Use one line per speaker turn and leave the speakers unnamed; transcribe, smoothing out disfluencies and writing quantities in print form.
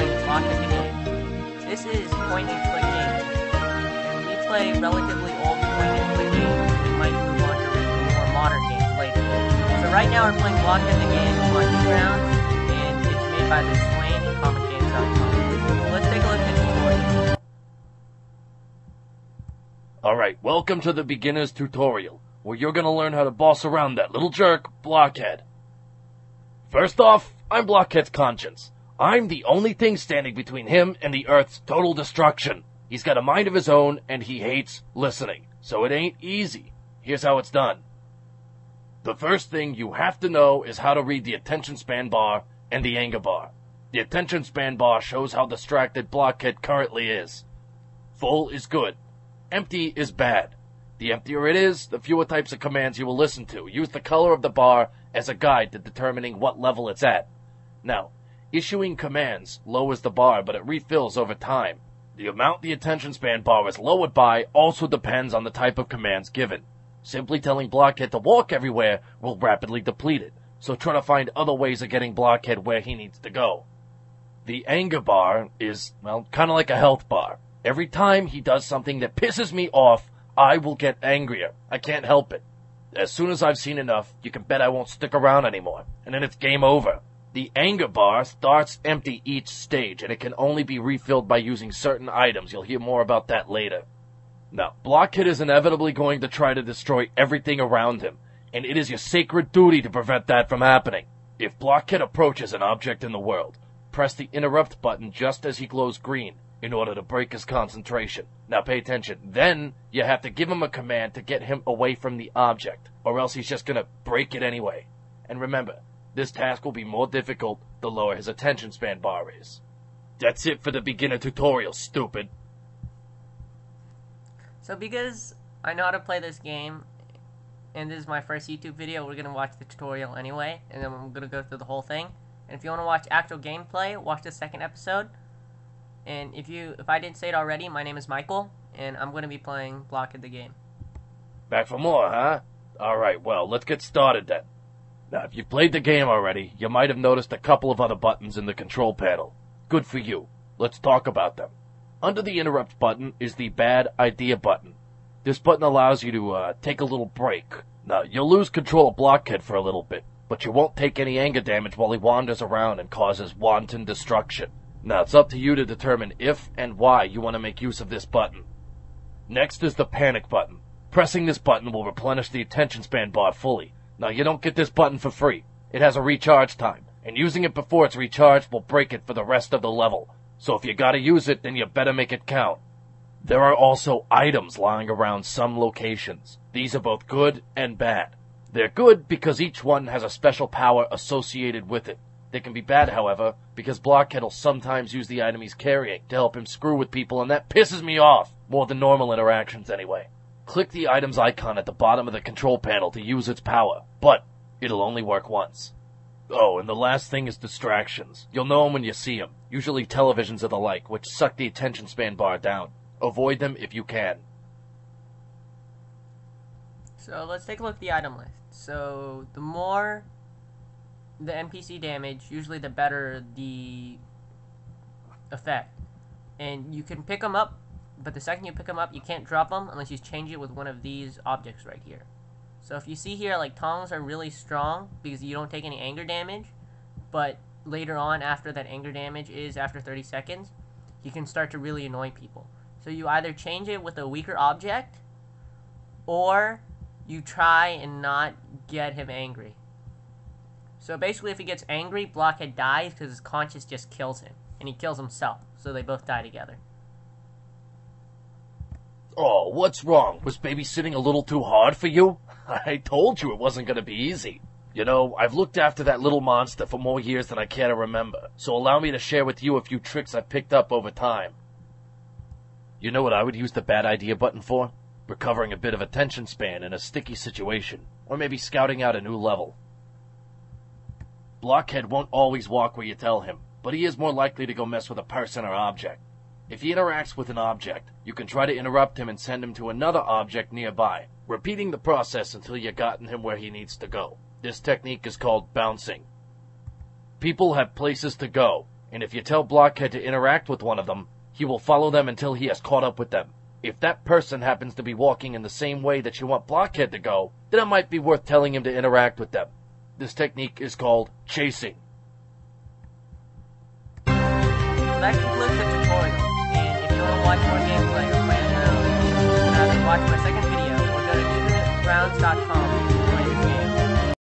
playing Blockhead the game. This is point-and-click game, and we play relatively old point-and-click games. We might move on to more modern games later. So right now we're playing Blockhead the game on Newgrounds, and it's made by the Swain and ComicGames.com. So let's take a look at the tutorial.
Alright, welcome to the beginner's tutorial, where you're gonna learn how to boss around that little jerk, Blockhead. First off, I'm Blockhead's conscience. I'm the only thing standing between him and the Earth's total destruction. He's got a mind of his own, and he hates listening, so it ain't easy. Here's how it's done. The first thing you have to know is how to read the attention span bar and the anger bar. The attention span bar shows how distracted Blockhead currently is. Full is good. Empty is bad. The emptier it is, the fewer types of commands you will listen to. Use the color of the bar as a guide to determining what level it's at. Now, issuing commands lowers the bar, but it refills over time. The amount the attention span bar is lowered by also depends on the type of commands given. Simply telling Blockhead to walk everywhere will rapidly deplete it, so try to find other ways of getting Blockhead where he needs to go. The anger bar is, well, kind of like a health bar. Every time he does something that pisses me off, I will get angrier. I can't help it. As soon as I've seen enough, you can bet I won't stick around anymore, and then it's game over. The anger bar starts empty each stage, and it can only be refilled by using certain items. You'll hear more about that later. Now, Blockhead is inevitably going to try to destroy everything around him, and it is your sacred duty to prevent that from happening. If Blockhead approaches an object in the world, press the interrupt button just as he glows green in order to break his concentration. Now pay attention. Then you have to give him a command to get him away from the object, or else he's just gonna break it anyway. And remember, this task will be more difficult the lower his attention span bar is. That's it for the beginner tutorial, stupid.
So because I know how to play this game, and this is my first YouTube video, we're gonna watch the tutorial anyway, and then I'm gonna go through the whole thing. And if you want to watch actual gameplay, watch the second episode. And if I didn't say it already, my name is Michael, and I'm going to be playing Blockhead the game.
Back for more, huh? Alright, well, let's get started then. Now, if you've played the game already, you might have noticed a couple of other buttons in the control panel. Good for you. Let's talk about them. Under the interrupt button is the bad idea button. This button allows you to take a little break. Now, you'll lose control of Blockhead for a little bit, but you won't take any anger damage while he wanders around and causes wanton destruction. Now, it's up to you to determine if and why you want to make use of this button. Next is the panic button. Pressing this button will replenish the attention span bar fully. Now, you don't get this button for free. It has a recharge time, and using it before it's recharged will break it for the rest of the level. So if you gotta use it, then you better make it count. There are also items lying around some locations. These are both good and bad. They're good because each one has a special power associated with it. They can be bad, however, because Blockhead will sometimes use the item he's carrying to help him screw with people, and that pisses me off, more than normal interactions anyway. Click the item's icon at the bottom of the control panel to use its power, but it'll only work once. Oh, and the last thing is distractions. You'll know them when you see them, usually televisions or the like, which suck the attention span bar down. Avoid them if you can.
So let's take a look at the item list. So the more the NPC damage, usually the better the effect. And you can pick them up, but the second you pick them up, you can't drop them unless you change it with one of these objects right here. So if you see here, like, tongs are really strong because you don't take any anger damage, but later on, after that anger damage is after 30 seconds, you can start to really annoy people. So you either change it with a weaker object, or you try and not get him angry. So basically, if he gets angry, Blockhead dies because his conscience just kills him. And he kills himself, so they both die together.
Oh, what's wrong? Was babysitting a little too hard for you? I told you it wasn't going to be easy. You know, I've looked after that little monster for more years than I care to remember, so allow me to share with you a few tricks I've picked up over time. You know what I would use the bad idea button for? Recovering a bit of attention span in a sticky situation, or maybe scouting out a new level. Blockhead won't always walk where you tell him, but he is more likely to go mess with a person or object. If he interacts with an object, you can try to interrupt him and send him to another object nearby, repeating the process until you've gotten him where he needs to go. This technique is called bouncing. People have places to go, And if you tell Blockhead to interact with one of them, he will follow them until he has caught up with them. If that person happens to be walking in the same way that you want Blockhead to go, then it might be worth telling him to interact with them. This technique is called chasing.
That concludes the tutorial, and if you want to watch more gameplay or play around, you can either watch my second video or go to evenrounds.com